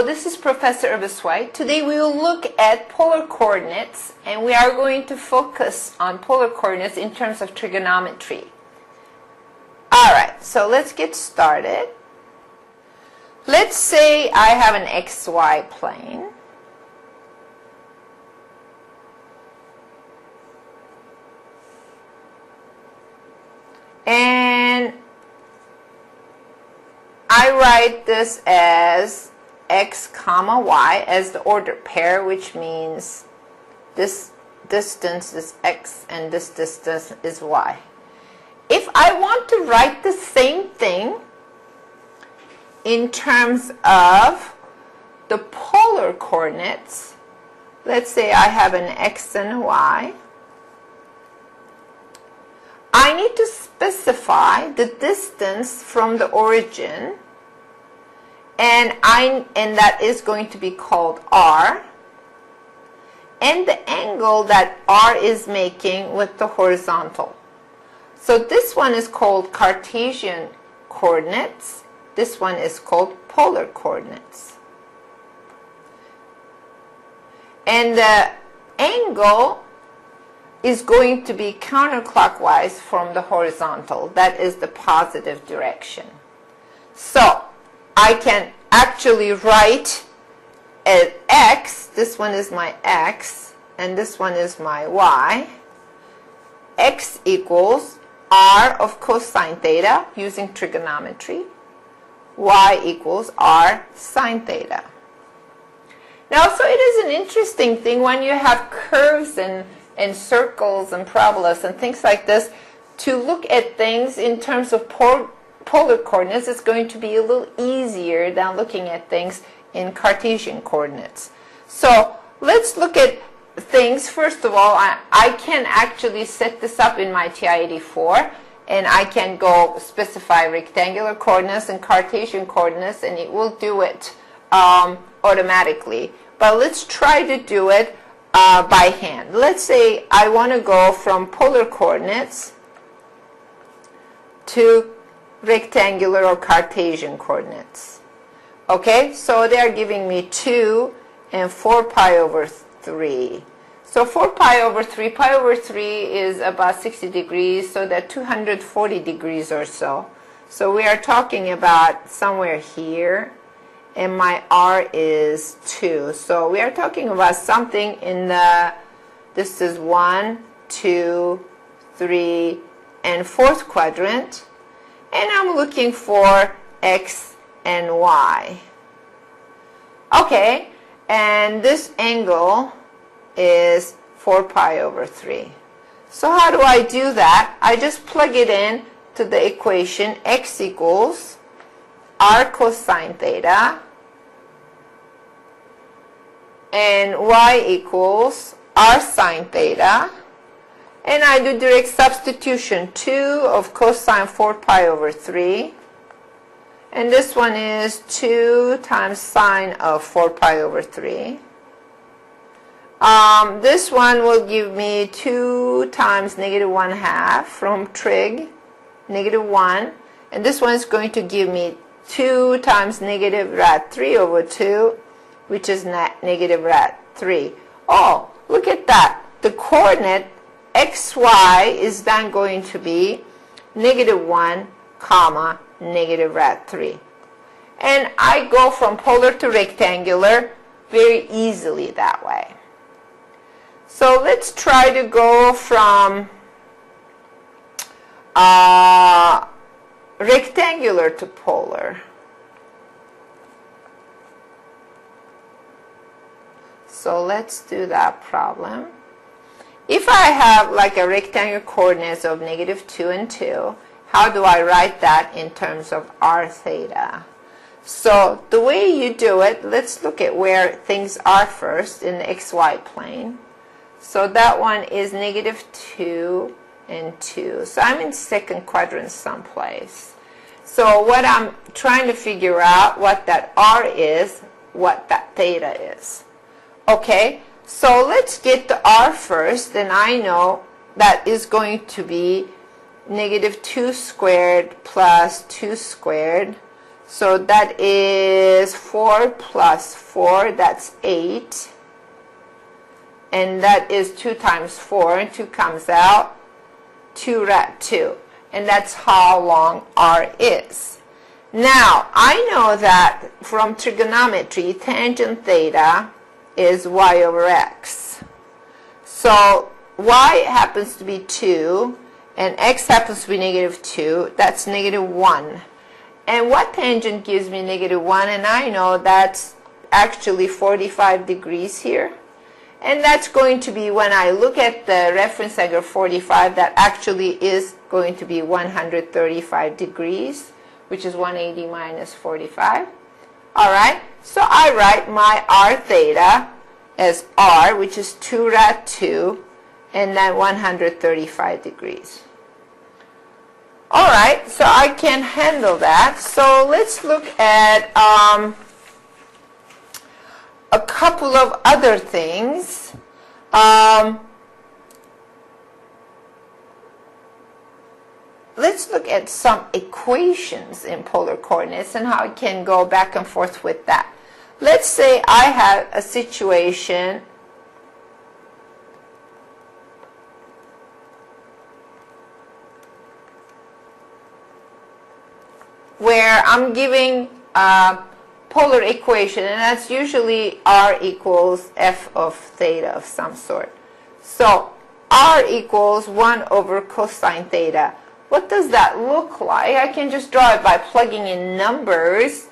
this is Professor White. Today we will look at polar coordinates, and we are going to focus on polar coordinates in terms of trigonometry. Alright, so let's get started. Let's say I have an xy plane. And I write this as x comma y as the ordered pair, which means this distance is x and this distance is y. If I want to write the same thing in terms of the polar coordinates, let's say I have an x and a y, I need to specify the distance from the origin, and that is going to be called r, and the angle that r is making with the horizontal. So this one is called Cartesian coordinates. This one is called polar coordinates. And the angle is going to be counterclockwise from the horizontal. That is the positive direction. So I can actually write as x, this one is my x, and this one is my y. X equals r of cosine theta using trigonometry. Y equals r sine theta. Now, so it is an interesting thing when you have curves and circles and parabolas and things like this, to look at things in terms of polar coordinates. It's going to be a little easier than looking at things in Cartesian coordinates. So let's look at things. First of all, I can actually set this up in my TI-84, and I can go specify rectangular coordinates and Cartesian coordinates, and it will do it automatically. But let's try to do it by hand. Let's say I want to go from polar coordinates to rectangular or Cartesian coordinates. Okay, so they are giving me 2 and 4 pi over 3. So 4 pi over 3 is about 60 degrees, so that's 240 degrees or so. So we are talking about somewhere here, and my r is 2. So we are talking about something in the, this is 1, 2, 3, and 4th quadrant. And I'm looking for x and y. Okay, and this angle is 4 pi over 3. So how do I do that? I just plug it in to the equation. X equals r cosine theta, and y equals r sine theta. And I do direct substitution. 2 of cosine 4 pi over 3. And this one is 2 times sine of 4 pi over 3. This one will give me 2 times negative 1/2 from trig, negative 1. And this one is going to give me 2 times negative rad 3 over 2, which is negative rad 3. Oh, look at that. The coordinate xy is then going to be negative 1 comma negative rad 3. And I go from polar to rectangular very easily that way. So let's try to go from rectangular to polar. So let's do that problem. If I have like a rectangular coordinates of negative 2 and 2, how do I write that in terms of r theta? So the way you do it, let's look at where things are first in the xy plane. So that one is negative 2 and 2. So I'm in 2nd quadrant someplace. So what I'm trying to figure out what that r is, what that theta is. Okay, so let's get the r first, and I know that is going to be negative 2 squared plus 2 squared. So that is 4 plus 4, that's 8. And that is 2 times 4, and 2 comes out, 2 rad 2. And that's how long r is. Now, I know that from trigonometry, tangent theta is y over x. So y happens to be 2, and x happens to be negative 2. That's negative 1. And what tangent gives me negative 1? And I know that's actually 45 degrees here. And that's going to be, when I look at the reference angle 45, that actually is going to be 135 degrees, which is 180 minus 45. All right, so I write my r theta as r, which is 2 rad 2, and then 135 degrees. All right, so I can handle that. So let's look at a couple of other things. Let's look at some equations in polar coordinates and how I can go back and forth with that. Let's say I have a situation where I'm giving a polar equation, and that's usually r equals f of theta of some sort. So r equals 1 over cosine theta. What does that look like? I can just draw it by plugging in numbers.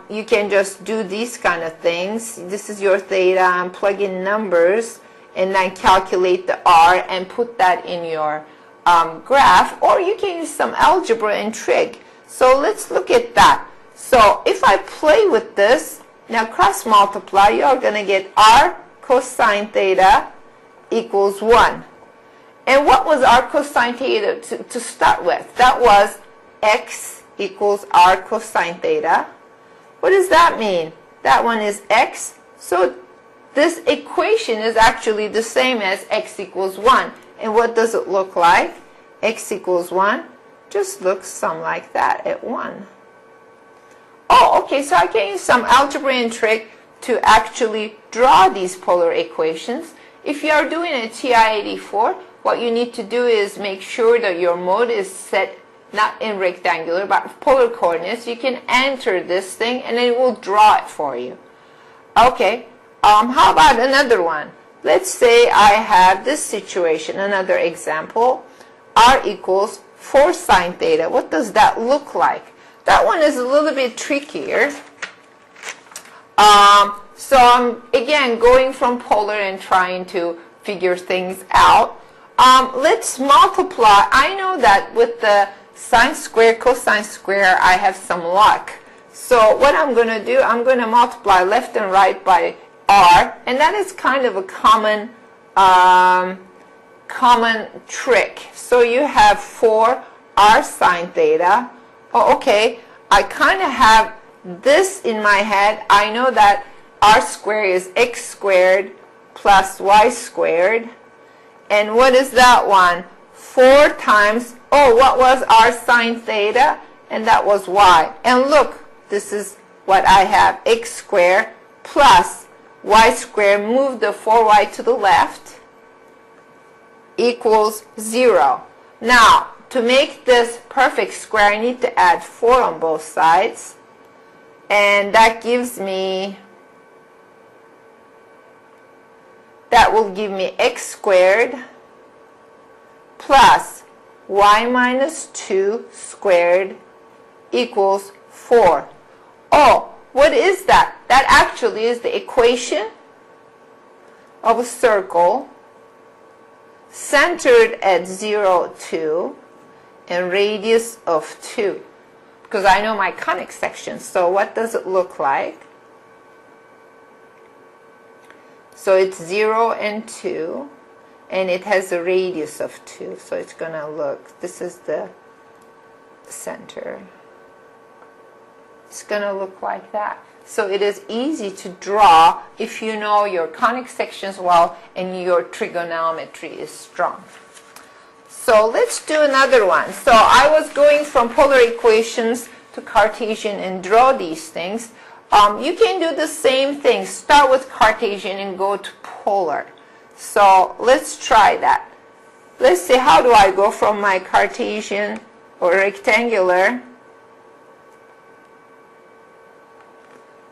You can just do these kind of things. This is your theta, and plug in numbers, and then calculate the r and put that in your graph. Or you can use some algebra and trig. So let's look at that. So if I play with this, now cross multiply, you're going to get r cosine theta equals 1. And what was r cosine theta to start with? That was x equals r cosine theta. What does that mean? That one is x. So this equation is actually the same as x equals 1. And what does it look like? X equals 1 just looks something like that at 1. Oh, okay, so I can use some algebra and trig to actually draw these polar equations. If you are doing a TI-84, what you need to do is make sure that your mode is set not in rectangular but polar coordinates. You can enter this thing and it will draw it for you. Okay, how about another one? Let's say I have this situation, another example. R equals 4 sine theta. What does that look like? That one is a little bit trickier. So I'm, again, going from polar and trying to figure things out. Let's multiply. I know that with the sine square, cosine square, I have some luck. So what I'm going to do, I'm going to multiply left and right by r, and that is kind of a common trick. So you have 4 r sine theta. Oh, okay, I kind of have this in my head. I know that r squared is x squared plus y squared. And what is that one? 4 times, oh, what was r sine theta? And that was y. And look, this is what I have, x squared plus y squared, move the 4y to the left, equals 0. Now, to make this perfect square, I need to add 4 on both sides. And that gives me, that will give me x squared plus y minus 2 squared equals 4. Oh, what is that? That actually is the equation of a circle centered at 0, 2, and radius of 2. Because I know my conic section. So what does it look like? So it's 0 and 2, and it has a radius of 2. So it's going to look, this is the center. It's going to look like that. So it is easy to draw if you know your conic sections well and your trigonometry is strong. So let's do another one. So I was going from polar equations to Cartesian and draw these things, you can do the same thing. Start with Cartesian and go to polar. So let's try that. Let's see, how do I go from my Cartesian or rectangular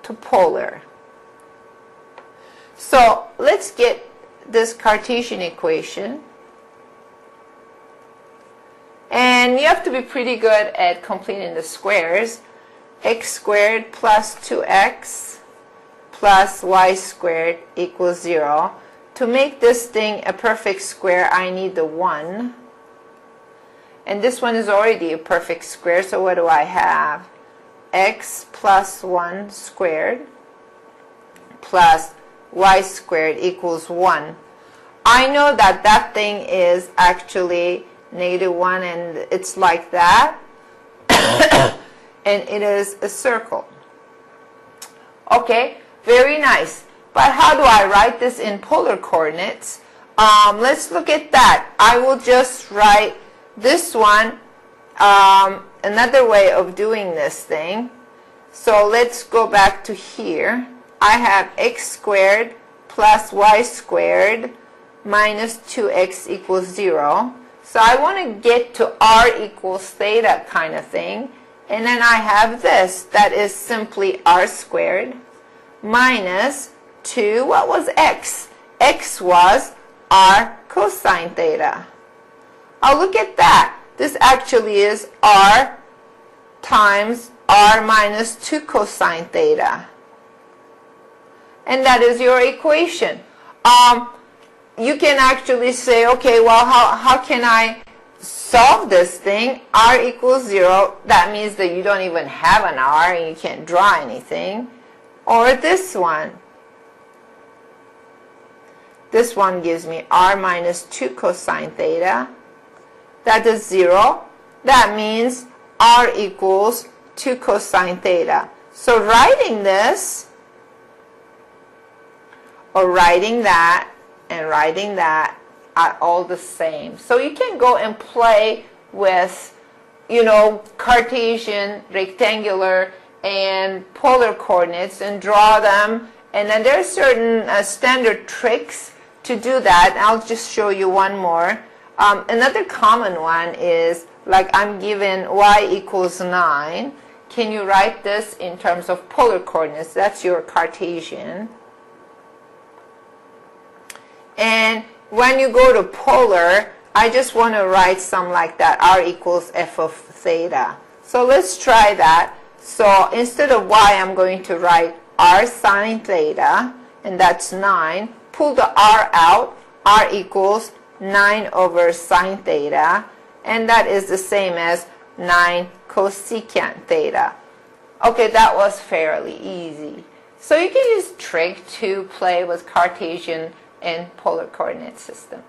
to polar? So let's get this Cartesian equation. And you have to be pretty good at completing the squares. X squared plus 2x plus y squared equals 0. To make this thing a perfect square, I need the 1. And this one is already a perfect square, so what do I have? X plus 1 squared plus y squared equals 1. I know that that thing is actually -1, and it's like that. And it is a circle. Okay, very nice. But how do I write this in polar coordinates? Let's look at that. I will just write this one, another way of doing this thing. So let's go back to here. I have x squared plus y squared minus 2x equals 0. So I want to get to r equals theta kind of thing. And then I have this. That is simply r squared minus 2, what was x? X was r cosine theta. Oh, look at that. This actually is r times r minus 2 cosine theta. And that is your equation. You can actually say, okay, well, how can I solve this thing? R equals 0. That means that you don't even have an r and you can't draw anything. Or this one. This one gives me r minus 2 cosine theta. That is 0. That means r equals 2 cosine theta. So writing this, or writing that, and writing that are all the same. So you can go and play with, Cartesian, rectangular, and polar coordinates and draw them. And then there are certain standard tricks to do that. I'll just show you one more. Another common one is, like, I'm given y equals 9. Can you write this in terms of polar coordinates? That's your Cartesian. And when you go to polar, I just want to write some like that, r equals f of theta. So let's try that. So instead of y, I'm going to write r sine theta, and that's 9. Pull the r out, r equals 9 over sine theta, and that is the same as 9 cosecant theta. Okay, that was fairly easy. So you can use Trig to play with Cartesian and polar coordinate systems.